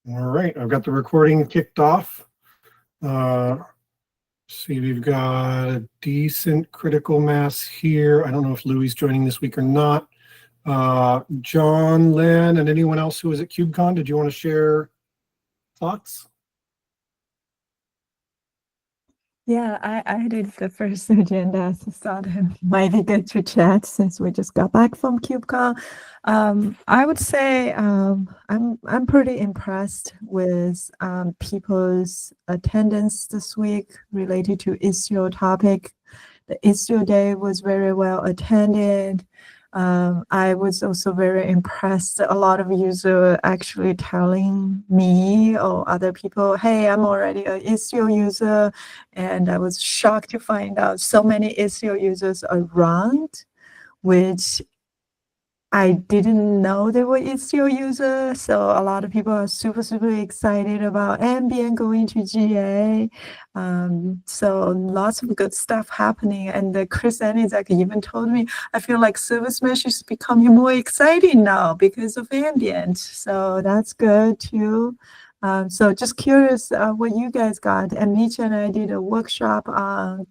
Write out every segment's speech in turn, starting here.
All right, I've got the recording kicked off. See, we've got a decent critical mass here. I don't know if Louis joining this week or not. John, Len, and anyone else who was at KubeCon, did you want to share thoughts? Yeah, I did the first agenda, so thought it might be good to chat since we just got back from KubeCon. I would say I'm pretty impressed with people's attendance this week related to Istio topic. The Istio Day was very well attended. I was also very impressed. A lot of users actually telling me or other people, "Hey, I'm already an Istio user," and I was shocked to find out so many Istio users around, which I didn't know they were Istio users. So a lot of people are super excited about Ambient going to GA. So lots of good stuff happening. And Chris Anizak even told me, I feel like Service Mesh is becoming more exciting now because of Ambient. So that's good too. So just curious what you guys got. And Mitch and I did a workshop on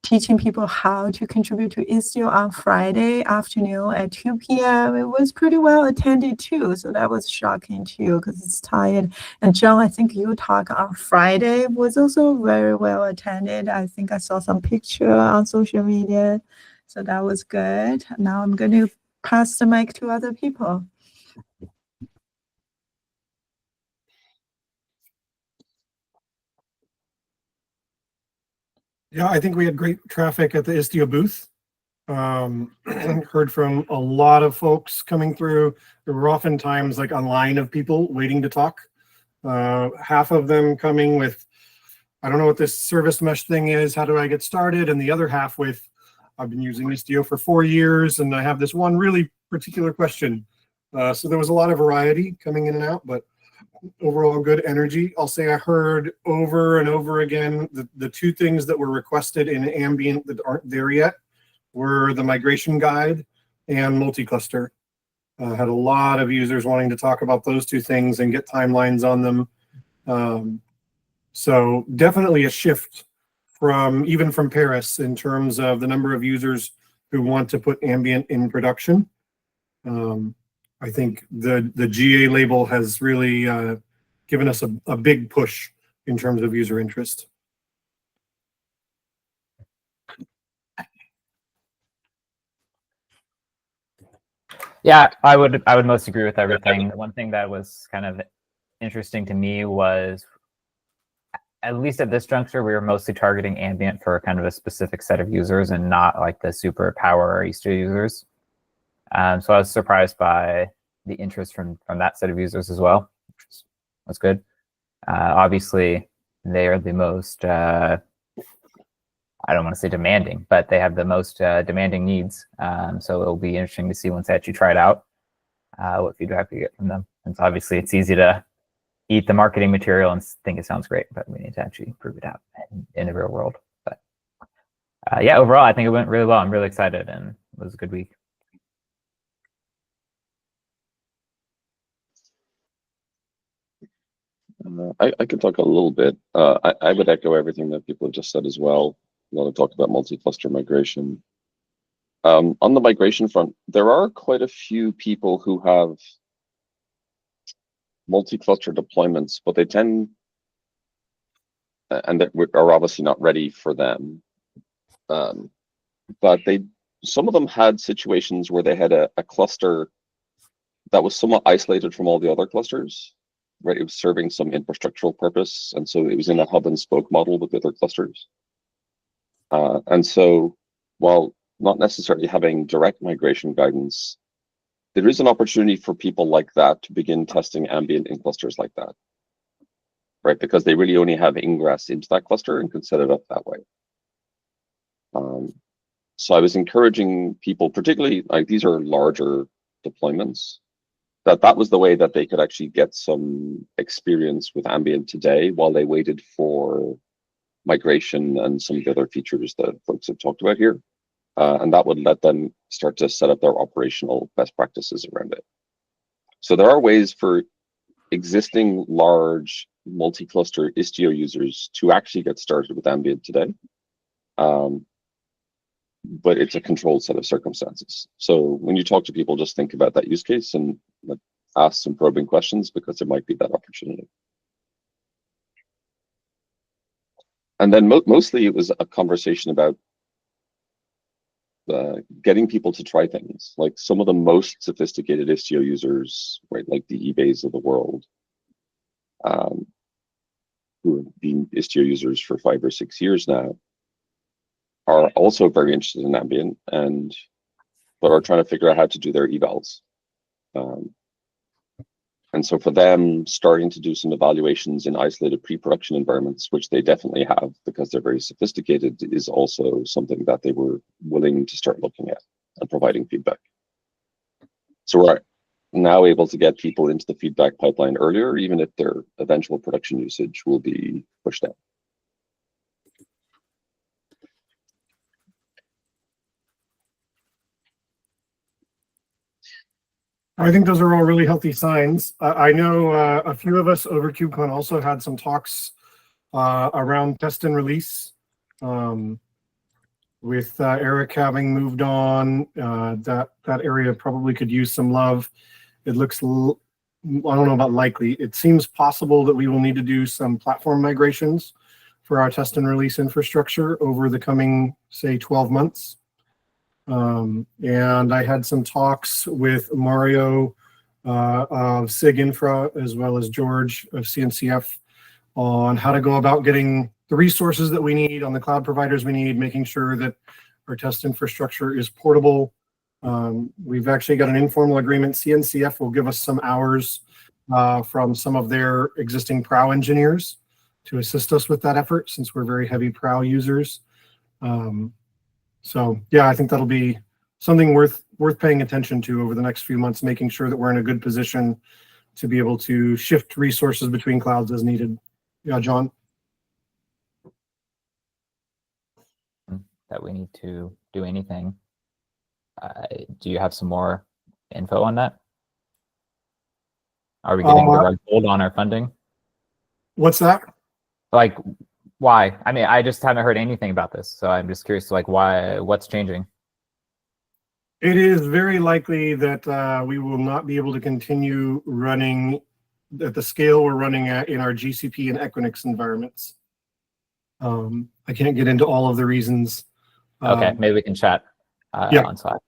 teaching people how to contribute to Istio on Friday afternoon at 2 p.m. It was pretty well attended too, so that was shocking too because it's tired. And John, I think your talk on Friday was also very well attended. I think I saw some picture on social media, so that was good. Now I'm going to pass the mic to other people. Yeah, I think we had great traffic at the Istio booth. Heard from a lot of folks coming through. There were oftentimes like a line of people waiting to talk. Half of them coming with, I don't know what this service mesh thing is, how do I get started? And the other half with, I've been using Istio for 4 years and I have this one really particular question. So there was a lot of variety coming in and out, but overall good energy. I'll say I heard over and over again the two things that were requested in Ambient that aren't there yet were the migration guide and multi-cluster. Had a lot of users wanting to talk about those two things and get timelines on them. So definitely a shift even from Paris in terms of the number of users who want to put Ambient in production. I think the GA label has really given us a big push in terms of user interest. Yeah, I would most agree with everything. The one thing that was kind of interesting to me was, at least at this juncture, we were mostly targeting Ambient for kind of a specific set of users and not like the super power or Istio users. So I was surprised by the interest from that set of users as well, which was good. Obviously, they are the most, I don't want to say demanding, but they have the most demanding needs. So it'll be interesting to see once they actually try it out, what feedback we get from them. And so obviously it's easy to eat the marketing material and think it sounds great, but we need to actually prove it out in the real world. But yeah, overall, I think it went really well. I'm really excited and it was a good week. I can talk a little bit. I would echo everything that people have just said as well. A lot of talk about multi-cluster migration. On the migration front, there are quite a few people who have multi-cluster deployments, but they tend, and that are obviously not ready for them. But some of them had situations where they had a cluster that was somewhat isolated from all the other clusters. Right, it was serving some infrastructural purpose, and so it was in a hub and spoke model with other clusters. And so, while not necessarily having direct migration guidance, there is an opportunity for people like that to begin testing Ambient in clusters like that, right? Because they really only have ingress into that cluster and can set it up that way. So I was encouraging people, particularly like these are larger deployments, that was the way that they could actually get some experience with Ambient today while they waited for migration and some of the other features that folks have talked about here. And that would let them start to set up their operational best practices around it. So there are ways for existing large multi-cluster Istio users to actually get started with ambient today. But it's a controlled set of circumstances. So when you talk to people, just think about that use case and ask some probing questions, because there might be that opportunity. And then mostly it was a conversation about getting people to try things. Like some of the most sophisticated Istio users, right, like the eBays of the world, who have been Istio users for 5 or 6 years now, are also very interested in ambient, but are trying to figure out how to do their evals. And so for them, starting to do some evaluations in isolated pre-production environments, which they definitely have because they're very sophisticated, is also something that they were willing to start looking at and providing feedback. So we're now able to get people into the feedback pipeline earlier, even if their eventual production usage will be pushed out. I think those are all really healthy signs. I know a few of us over KubeCon also had some talks around test and release. With Eric having moved on, that area probably could use some love. It looks, I don't know about likely. It seems possible that we will need to do some platform migrations for our test and release infrastructure over the coming, say, 12 months. And I had some talks with Mario of SIG Infra, as well as George of CNCF, on how to go about getting the resources that we need on the cloud providers we need, making sure that our test infrastructure is portable. We've actually got an informal agreement. CNCF will give us some hours from some of their existing PROW engineers to assist us with that effort, since we're very heavy PROW users. So yeah, I think that'll be something worth paying attention to over the next few months, making sure that we're in a good position to be able to shift resources between clouds as needed. Yeah, John? That we need to do anything. Do you have some more info on that? Are we getting the right hold on our funding? What's that? Like, why? I mean, I just haven't heard anything about this, so I'm just curious, like, why? What's changing? It is very likely that we will not be able to continue running at the scale we're running at in our GCP and Equinix environments. I can't get into all of the reasons. Okay, maybe we can chat on Slack.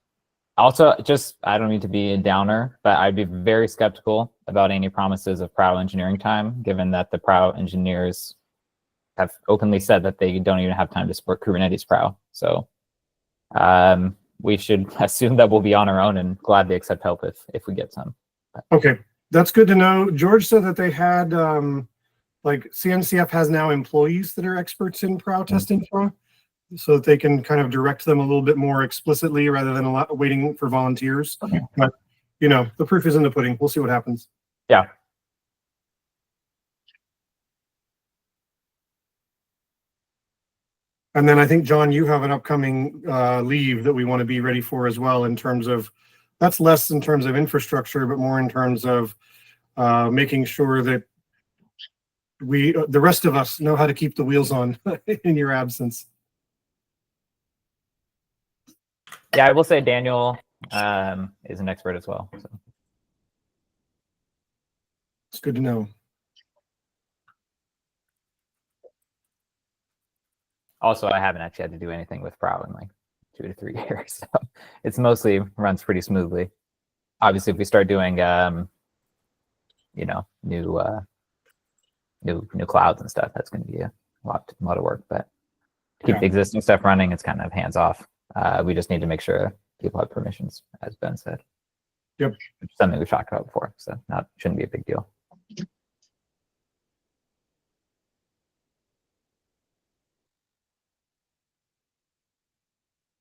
Also, just, I don't need to be a downer, but I'd be very skeptical about any promises of PROW engineering time, given that the PROW engineers have openly said that they don't even have time to support Kubernetes PROW. So we should assume that we'll be on our own and gladly accept help if we get some. Okay, that's good to know. George said that they had, like CNCF has now employees that are experts in PROW testing, so that they can kind of direct them a little bit more explicitly rather than waiting for volunteers. Okay. But, you know, the proof is in the pudding. We'll see what happens. Yeah. And then I think, John, you have an upcoming leave that we want to be ready for as well, in terms of, that's less in terms of infrastructure, but more in terms of making sure that the rest of us know how to keep the wheels on in your absence. Yeah, I will say Daniel is an expert as well. So. It's good to know. Also, I haven't actually had to do anything with PROW in like 2 to 3 years. So it's mostly runs pretty smoothly. Obviously, if we start doing, you know, new clouds and stuff, that's going to be a lot of work. But to keep the existing stuff running, it's kind of hands off. We just need to make sure people have permissions, as Ben said. Yep. Which is something we've talked about before, so shouldn't be a big deal.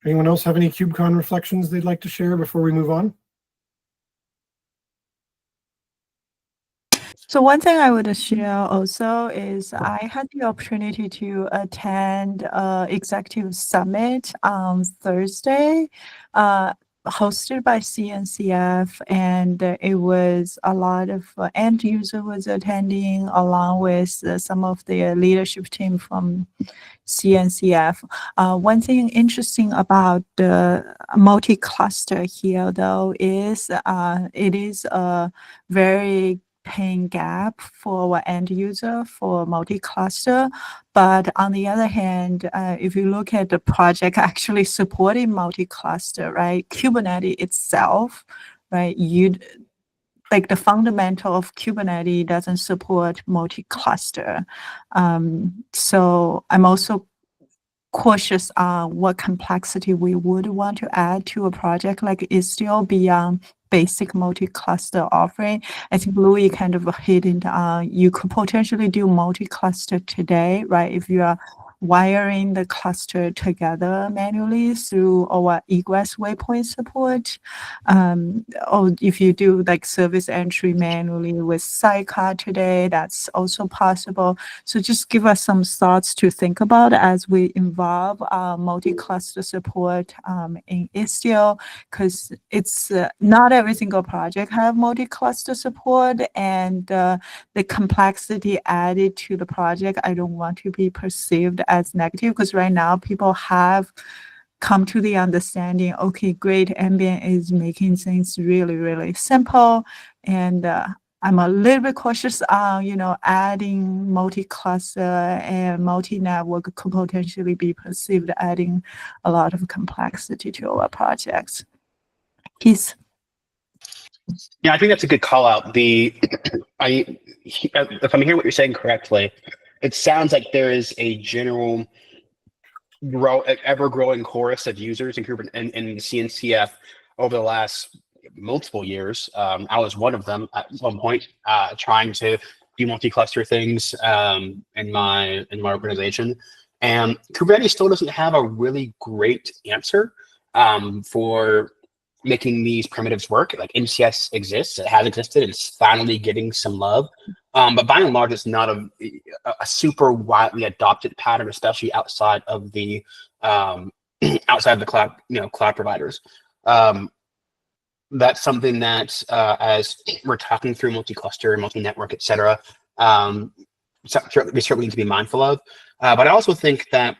Anyone else have any KubeCon reflections they'd like to share before we move on? So one thing I would share also is I had the opportunity to attend Executive Summit on Thursday. hosted by CNCF, and it was a lot of end user was attending, along with some of the leadership team from CNCF. One thing interesting about the multi-cluster here, though, is it is a very paying gap for our end user for multi-cluster. But on the other hand, if you look at the project actually supporting multi-cluster, right, Kubernetes itself, right, like the fundamental of Kubernetes doesn't support multi-cluster. So I'm also cautious on what complexity we would want to add to a project like Istio beyond basic multi-cluster offering. I think Louis kind of hit it on, you could potentially do multi-cluster today, right? If you are wiring the cluster together manually through our egress waypoint support, or if you do like service entry manually with sidecar today, that's also possible. So just give us some thoughts to think about as we involve multi-cluster support in Istio, because it's not every single project have multi-cluster support, and the complexity added to the project, I don't want to be perceived as negative, because right now people have come to the understanding, okay, great, Ambient is making things really, really simple, and I'm a little bit cautious on, adding multi-cluster and multi-network could potentially be perceived adding a lot of complexity to our projects. Keith? Yeah, I think that's a good call out. If I'm hearing what you're saying correctly, it sounds like there is a general ever-growing chorus of users in Kubernetes in CNCF over the last multiple years. I was one of them at one point, trying to do multi-cluster things in my organization, and Kubernetes still doesn't have a really great answer for making these primitives work. Like MCS exists, it has existed, and it's finally getting some love. But by and large, it's not a super widely adopted pattern, especially outside of the cloud, cloud providers. That's something that, as we're talking through multi-cluster, multi-network, et cetera, we certainly need to be mindful of. But I also think that,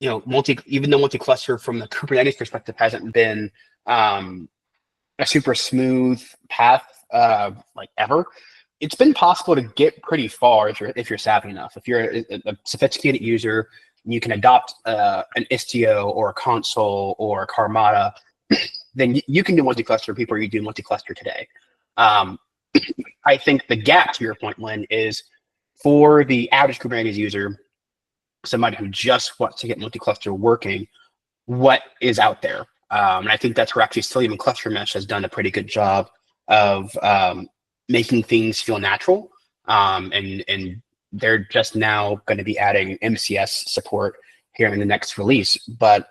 even though multi-cluster from the Kubernetes perspective hasn't been a super smooth path like ever, it's been possible to get pretty far if you're savvy enough. If you're a sophisticated user, you can adopt an Istio or a console or a Karmata, then you can do multi-cluster before you do multi-cluster today. I think the gap, to your point, Lynn, is for the average Kubernetes user, somebody who just wants to get multi-cluster working, what is out there? And I think that's where actually still even Cluster Mesh has done a pretty good job of making things feel natural. And they're just now going to be adding MCS support here in the next release. But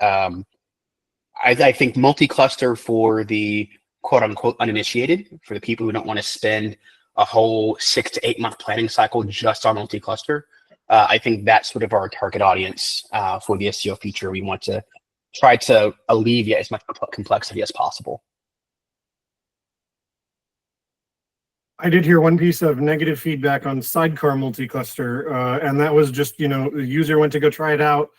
I think multi-cluster for the quote unquote uninitiated, for the people who don't want to spend a whole 6 to 8 month planning cycle just on multi-cluster, I think that's sort of our target audience for the Istio feature. We want to try to alleviate as much complexity as possible. I did hear one piece of negative feedback on sidecar multi-cluster, and that was just, the user went to go try it out.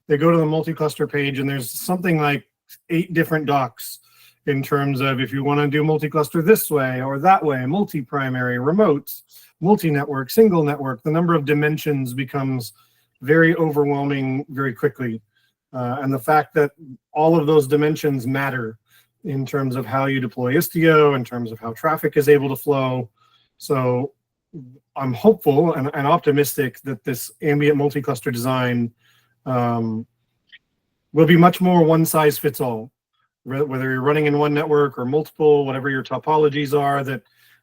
They go to the multi-cluster page, and there's something like 8 different docs in terms of if you want to do multi-cluster this way or that way, multi-primary, remotes, multi-network, single network. The number of dimensions becomes very overwhelming very quickly. And the fact that all of those dimensions matter in terms of how you deploy Istio, in terms of how traffic is able to flow. So I'm hopeful and optimistic that this ambient multi-cluster design will be much more one size fits all. Whether you're running in one network or multiple, whatever your topologies are, that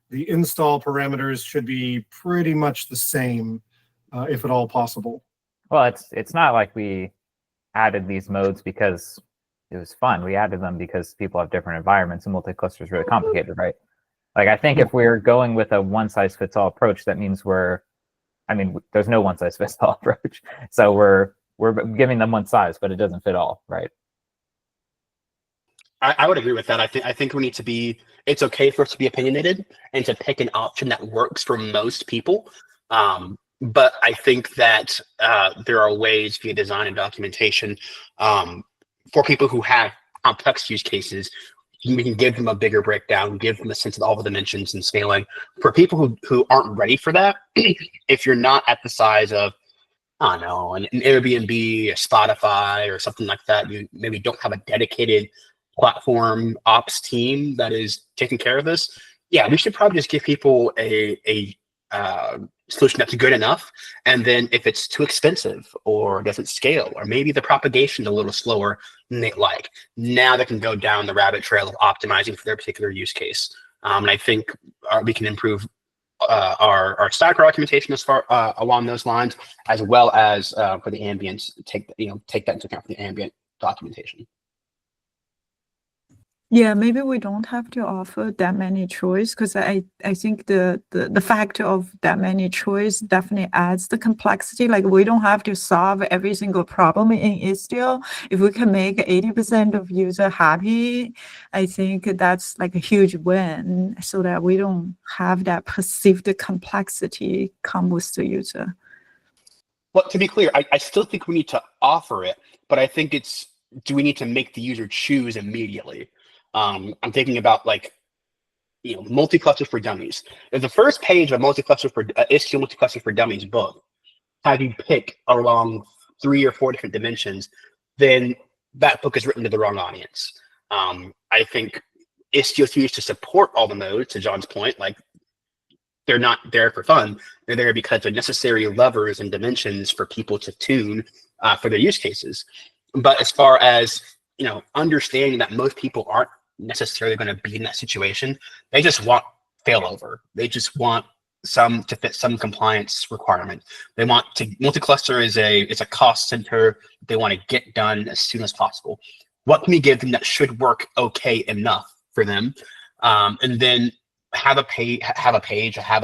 the install parameters should be pretty much the same, if at all possible. Well, it's not like we added these modes because it was fun. We added them because people have different environments, and multi-cluster is really complicated, right? Like, I think if we're going with a one-size-fits-all approach, that means there's no one-size-fits-all approach. So we're giving them one size, but it doesn't fit all, right? I would agree with that. I think we need to be. It's okay for us to be opinionated and to pick an option that works for most people. But I think that there are ways via design and documentation for people who have complex use cases. We can give them a bigger breakdown, give them a sense of all the dimensions and scaling. For people who aren't ready for that, if you're not at the size of, I don't know, an Airbnb, a Spotify, or something like that, you maybe don't have a dedicated platform ops team that is taking care of this. Yeah, we should probably just give people a solution that's good enough. And then if it's too expensive or doesn't scale, or maybe the propagation is a little slower than they like, now they can go down the rabbit trail of optimizing for their particular use case. And I think we can improve our stack documentation as far along those lines, as well as for the ambience, take that into account for the ambient documentation. Yeah, maybe we don't have to offer that many choice, because I think the factor of that many choice definitely adds the complexity. Like, we don't have to solve every single problem in Istio. If we can make 80% of user happy, I think that's like a huge win, so that we don't have that perceived complexity come with the user. Well, to be clear, I still think we need to offer it, but I think do we need to make the user choose immediately? I'm thinking about multi-cluster for dummies. If the first page of multi-cluster for Istio multi-cluster for dummies book have you pick along 3 or 4 different dimensions, then that book is written to the wrong audience. I think Istio needs to support all the modes, to John's point. Like, they're not there for fun. They're there because they're necessary levers and dimensions for people to tune for their use cases. But as far as understanding that most people aren't necessarily going to be in that situation, they just want failover. They just want to fit some compliance requirement. They want to multi-cluster is a cost center. They want to get done as soon as possible. What can we give them that should work okay enough for them? And then have a page, have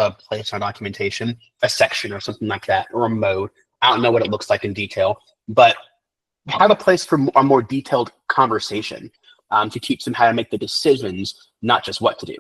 a place on documentation, a section or something like that, or a mode. I don't know what it looks like in detail, but have a place for a more detailed conversation to teach them how to make the decisions, not just what to do.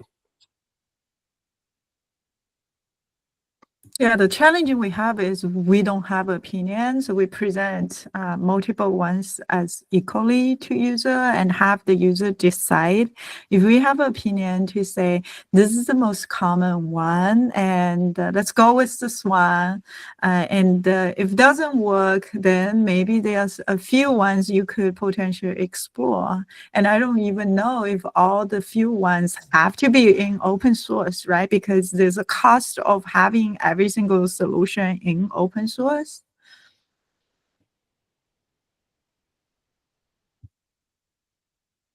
Yeah, the challenge we have is we don't have opinions. So we present multiple ones as equally to user and have the user decide. If we have opinion to say, this is the most common one, and let's go with this one. And if it doesn't work, then maybe there's a few ones you could potentially explore. And I don't even know if all the few ones have to be in open source, right? Because there's a cost of having every single solution in open source.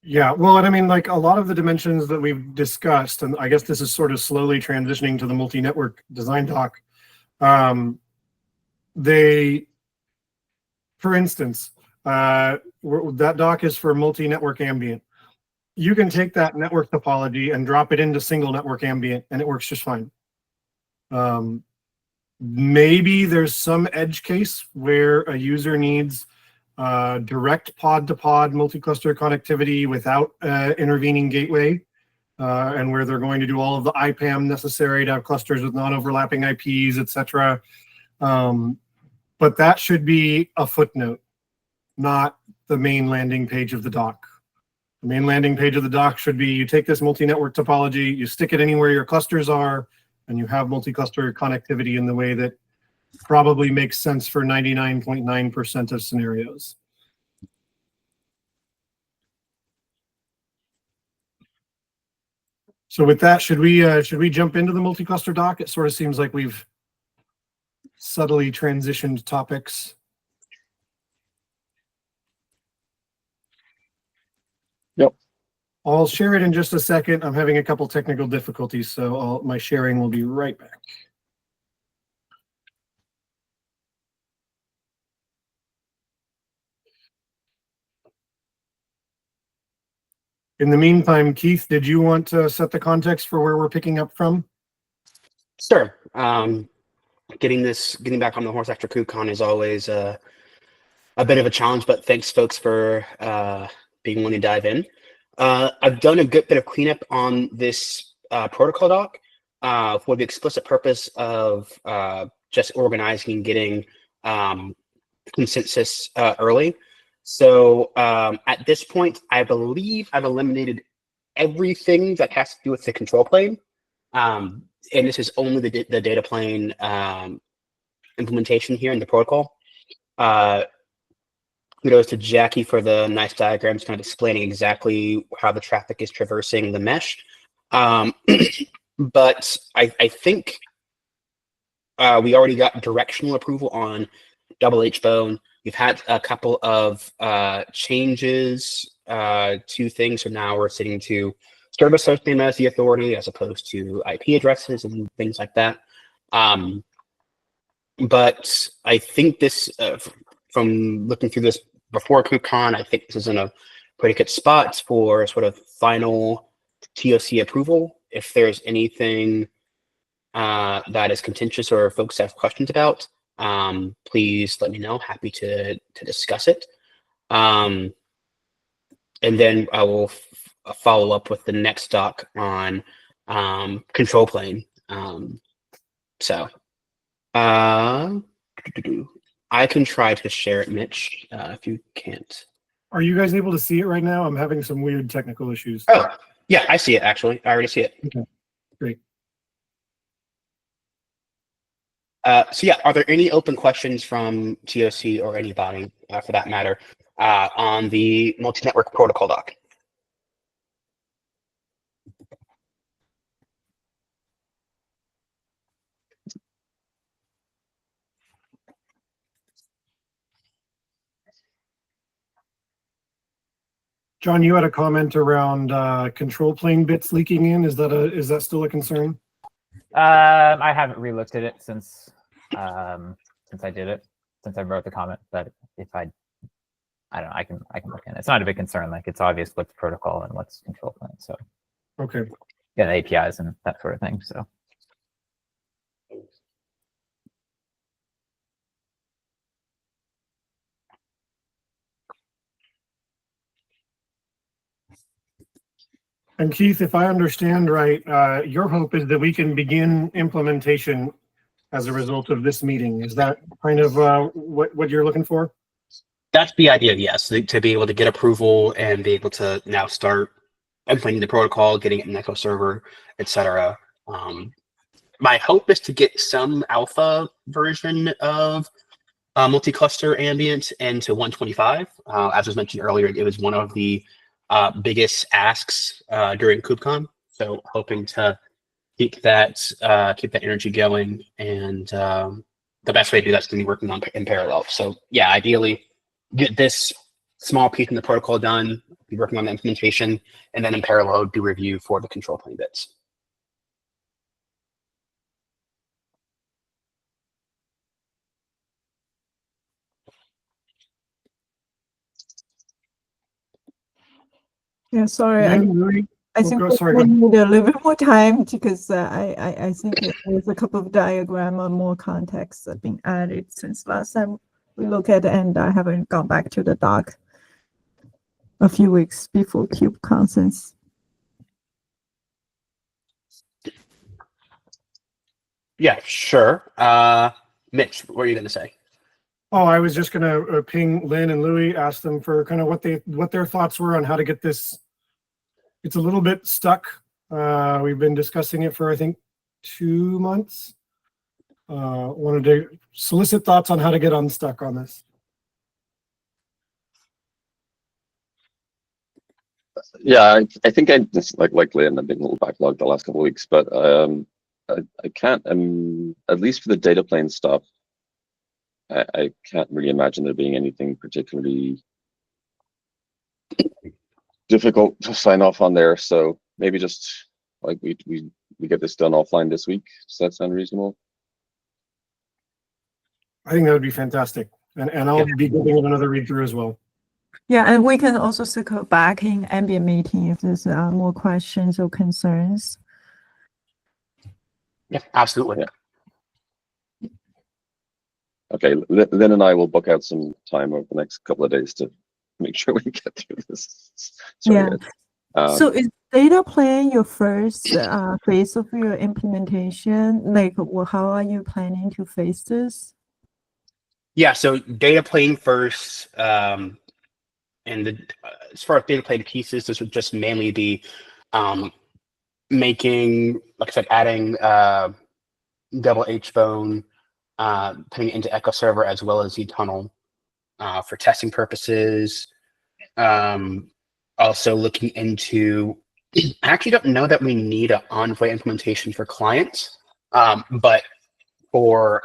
Yeah, well, and I mean, like, a lot of the dimensions that we've discussed, and I guess this is sort of slowly transitioning to the multi-network design doc. For instance, that doc is for multi-network ambient. You can take that network topology and drop it into single network ambient, and it works just fine. Maybe there's some edge case where a user needs direct pod-to-pod multi-cluster connectivity without intervening gateway, and where they're going to do all of the IPAM necessary to have clusters with non-overlapping IPs, etc. But that should be a footnote, not the main landing page of the doc. The main landing page of the doc should be, you take this multi-network topology, you stick it anywhere your clusters are, and you have multi-cluster connectivity in the way that probably makes sense for 99.9% of scenarios. So with that, should we jump into the multi-cluster doc? It sort of seems like we've subtly transitioned topics. Yep. I'll share it in just a second. I'm having a couple technical difficulties, so my sharing will be right back. In the meantime, Keith, did you want to set the context for where we're picking up from? Sure. Getting back on the horse after KubeCon is always a bit of a challenge, but thanks folks for being willing to dive in. I've done a good bit of cleanup on this protocol doc for the explicit purpose of just organizing and getting consensus early. So at this point, I believe I've eliminated everything that has to do with the control plane. And this is only the data plane implementation here in the protocol. Kudos to Jackie for the nice diagrams kind of explaining exactly how the traffic is traversing the mesh. But I think we already got directional approval on double H bone. We've had a couple of changes to things. So now we're sitting to service host name as the authority as opposed to IP addresses and things like that. But I think this, from looking through this before KubeCon, I think this is in a pretty good spot for sort of final TOC approval. If there's anything that is contentious or folks have questions about, please let me know. Happy to discuss it. And then I will follow up with the next doc on control plane. I can try to share it, Mitch, if you can't. Are you guys able to see it right now? I'm having some weird technical issues. Oh, yeah, I see it, actually. I already see it. Okay, great. So yeah, are there any open questions from TOC or anybody, for that matter, on the multi-network protocol doc? John, you had a comment around control plane bits leaking in. Is that still a concern? I haven't relooked at it since I did it, since I wrote the comment. But if I don't know, I can look in. It's not a big concern. Like, it's obvious what's protocol and what's control plane. So Okay. yeah, the APIs and that sort of thing. So. And Keith, if I understand right, your hope is that we can begin implementation as a result of this meeting. Is that kind of what you're looking for? That's the idea, yes, to be able to get approval and be able to now start implementing the protocol, getting it in Echo server, etc. My hope is to get some alpha version of multi-cluster ambient into 125. As was mentioned earlier, it was one of the biggest asks during KubeCon. So hoping to keep that energy going, and the best way to do that's going to be working on in parallel. So yeah, ideally get this small piece in the protocol done, be working on the implementation, and then in parallel do review for the control plane bits. Yeah, sorry. I think sorry, we need a little bit more time because I think there's a couple of diagram or more context that been added since last time we looked at it, and I haven't gone back to the doc a few weeks before KubeCon since. Yeah, sure. Mitch, what are you going to say? Oh, I was just going to ping Lynn and Louis, ask them for kind of what their thoughts were on how to get this. It's a little bit stuck. We've been discussing it for, I think, 2 months. Wanted to solicit thoughts on how to get unstuck on this. Yeah, I think I just like Lynn, I've been a little backlogged the last couple of weeks, but I can't, at least for the data plane stuff, I can't really imagine there being anything particularly difficult to sign off on there. So maybe just like we get this done offline this week. Does that sound reasonable? I think that would be fantastic. And I'll be giving it another read through as well. Yeah, and we can also circle back in ambient meeting if there's more questions or concerns. Yeah, absolutely. Yeah. Okay, Lynn and I will book out some time over the next couple of days to make sure we get through this. Sorry, Yeah. guys. So is data plane your first phase of your implementation? Like, how are you planning to face this? Yeah, so data plane first, and as far as data plane pieces, this would just mainly be making, like I said, adding double H bone, putting it into Echo Server as well as eTunnel for testing purposes. Also looking into, I actually don't know that we need an Envoy implementation for clients, but for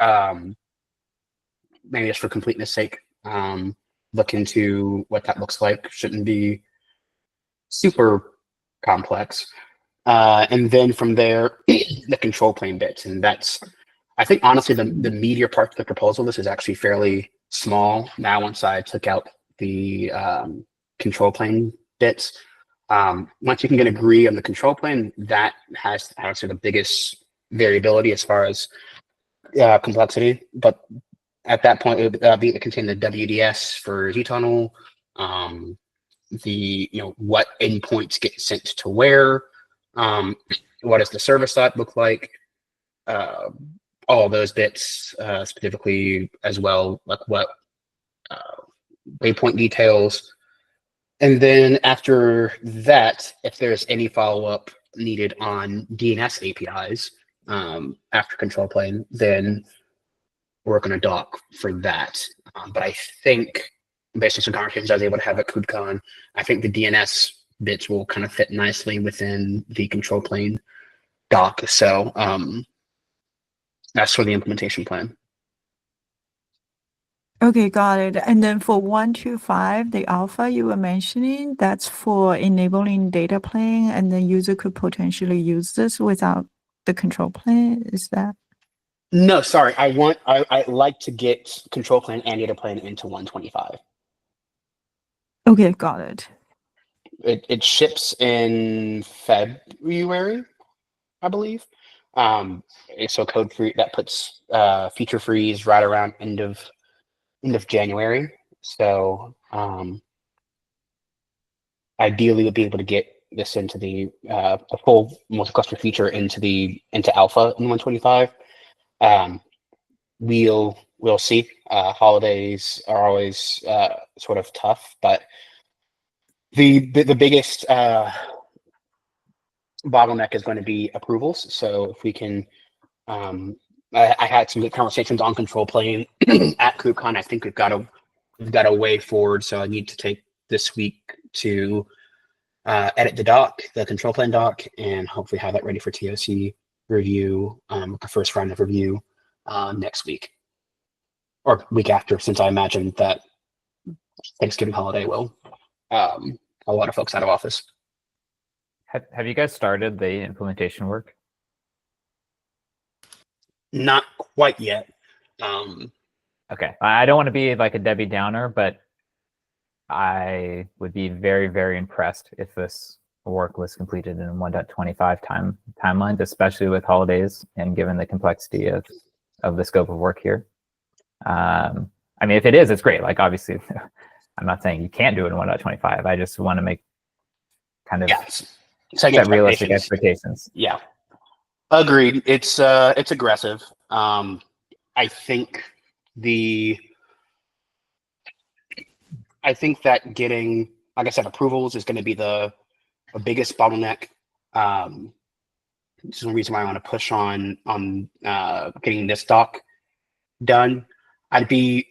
maybe just for completeness sake, look into what that looks like. Shouldn't be super complex. And then from there, the control plane bits. And that's, I think, honestly, the meatier part of the proposal, this is actually fairly small. Now, once I took out the control plane bits, once you can get agree on the control plane, that has actually the biggest variability as far as complexity. But at that point, it would contain the WDS for eTunnel, the what endpoints get sent to where, what does the server side look like, all those bits specifically as well, like what waypoint details. And then after that, if there's any follow-up needed on DNS APIs after control plane, then work on a doc for that. But I think, based on some conversations I was able to have at KubeCon, I think the DNS bits will kind of fit nicely within the control plane doc. So that's for the implementation plan. Okay, got it. And then for 1.2.5, the alpha you were mentioning, that's for enabling data plane, and the user could potentially use this without the control plane. Is that? No, sorry. I like to get control plane and data plane into 1.25. Okay, got it. It ships in February, I believe. So code free, that puts feature freeze right around end of January. So ideally, we'll be able to get this into the full multi-cluster feature into alpha in 1.25. We'll see. Holidays are always sort of tough, but the biggest bottleneck is going to be approvals. So if we can, I had some good conversations on control plane at KubeCon. I think we've got a way forward. So I need to take this week to edit the control plane doc, and hopefully have that ready for TOC review, the first round of review next week or week after, since I imagine that Thanksgiving holiday will a lot of folks out of office. Have you guys started the implementation work? Not quite yet. Okay, I don't want to be like a Debbie Downer, but I would be very, very impressed if this work was completed in 1.25 timeline, especially with holidays and given the complexity of the scope of work here. I mean, if it is, it's great. Like, obviously, I'm not saying you can't do it in 1.25. I just want to make kind of set realistic expectations. Yeah, agreed. It's aggressive. I think that getting, like I said, approvals is going to be the biggest bottleneck. This is one reason why I want to push on getting this doc done. I mean,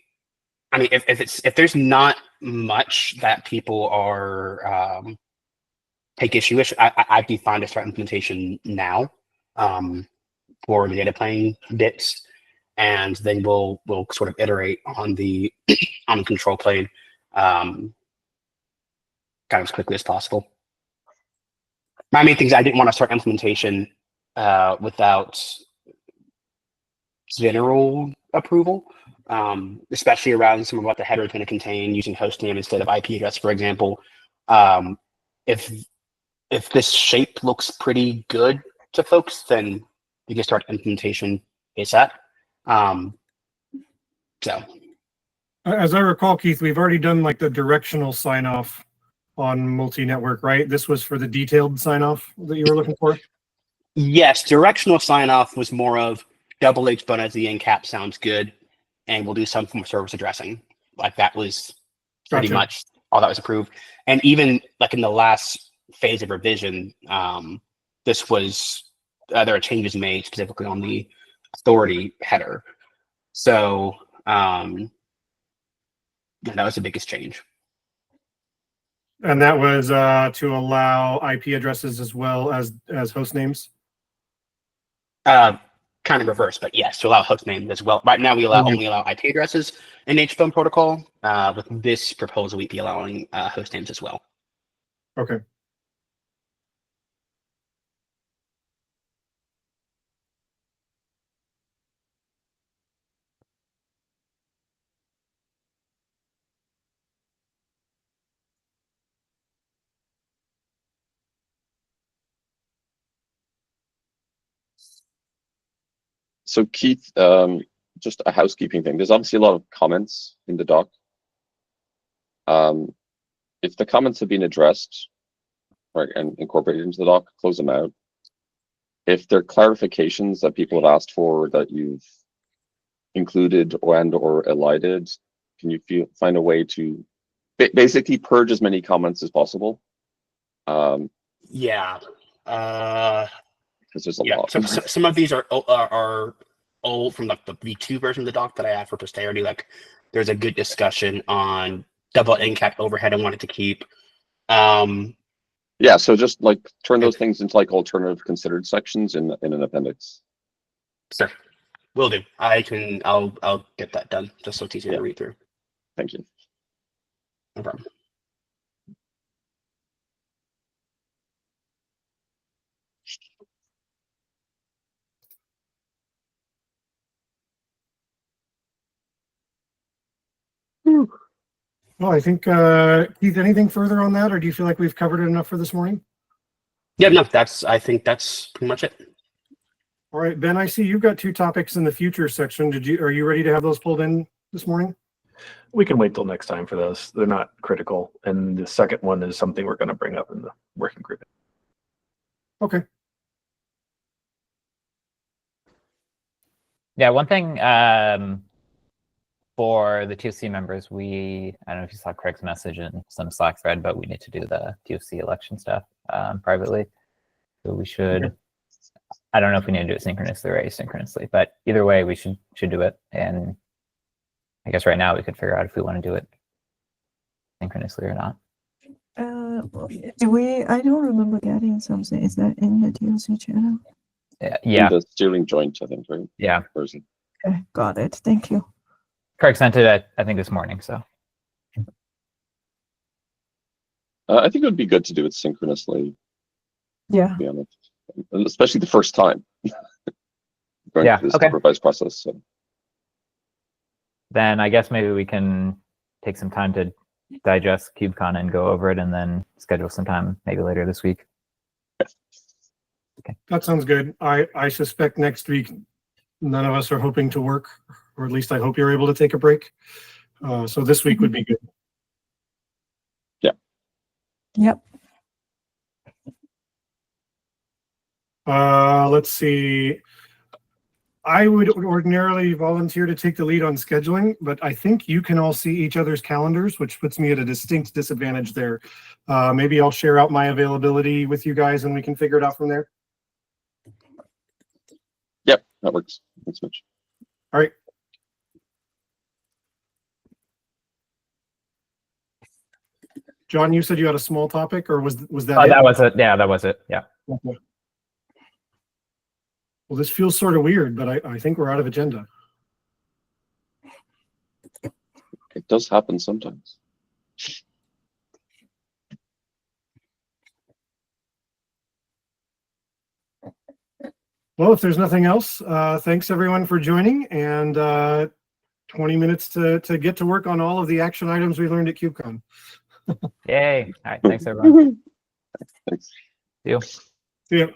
if there's not much that people are take issue with, I'd be fine to start implementation now for the data plane bits, and then we'll sort of iterate on the control plane kind of as quickly as possible. My main thing is I didn't want to start implementation without general approval, especially around some of what the header is going to contain, using host name instead of IP address, for example. If this shape looks pretty good to folks, then you can start implementation ASAP. So, as I recall, Keith, we've already done like the directional sign off on multi-network, right? This was for the detailed sign-off that you were looking for? Yes, directional sign-off was more of double H button as the end cap sounds good, and we'll do some form of service addressing. Like that was pretty Gotcha. much all that was approved. And even like in the last phase of revision, this was there are changes made specifically on the authority header. So that was the biggest change. And that was to allow IP addresses as well as host names? Kind of reverse, but yes, to allow host names as well. Right now, we only allow IP addresses in HPhone protocol. With this proposal, we'd be allowing host names as well. Okay. So Keith, just a housekeeping thing. There's obviously a lot of comments in the doc. If the comments have been addressed, right, and incorporated into the doc, close them out. If there are clarifications that people have asked for that you've included or elided, can you find a way to basically purge as many comments as possible? Yeah. Because there's a lot. Some of these are old from like the V2 version of the doc that I have for posterity. Like there's a good discussion on double NCAP overhead I wanted to keep. Yeah, so just like turn those things into like alternative considered sections in an appendix. Sure, will do. I'll get that done just so it's easier to read through. Thank you. No problem. Well, I think, Keith, anything further on that, or do you feel like we've covered it enough for this morning? Yeah, no, I think that's pretty much it. All right, Ben, I see you've got 2 topics in the future section. Are you ready to have those pulled in this morning? We can wait till next time for those. They're not critical. And the second one is something we're going to bring up in the working group. Okay. Yeah, one thing for the TOC members, I don't know if you saw Craig's message in some Slack thread, but we need to do the TOC election stuff privately. So we should, Okay. I don't know if we need to do it synchronously or asynchronously, but either way, we should do it. And I guess right now we could figure out if we want to do it synchronously or not. I don't remember getting something. Is that in the TOC channel? Yeah. The steering joint, I think, right? Yeah. Version. Okay, got it. Thank you. Craig sent it, I think, this morning. So I think it would be good to do it synchronously, Yeah. to be honest. Especially the first time. Going Yeah, through this okay. supervised process. So. then I guess maybe we can take some time to digest KubeCon and go over it and then schedule some time maybe later this week. That sounds good. I suspect next week none of us are hoping to work, or at least I hope you're able to take a break. So this week would be good. Yep. Let's see. I would ordinarily volunteer to take the lead on scheduling, but I think you can all see each other's calendars, which puts me at a distinct disadvantage there. Maybe I'll share out my availability with you guys and we can figure it out from there. Yep, that works. Thanks much. All right. John, you said you had a small topic, or was that Oh, it? that was it. Yeah, that was it. Yeah. Okay. Well, this feels sort of weird, but I think we're out of agenda. It does happen sometimes. Well, if there's nothing else, thanks everyone for joining, and 20 minutes to get to work on all of the action items we learned at KubeCon. Yay. All right. Thanks, everyone. Thanks. See you. See ya.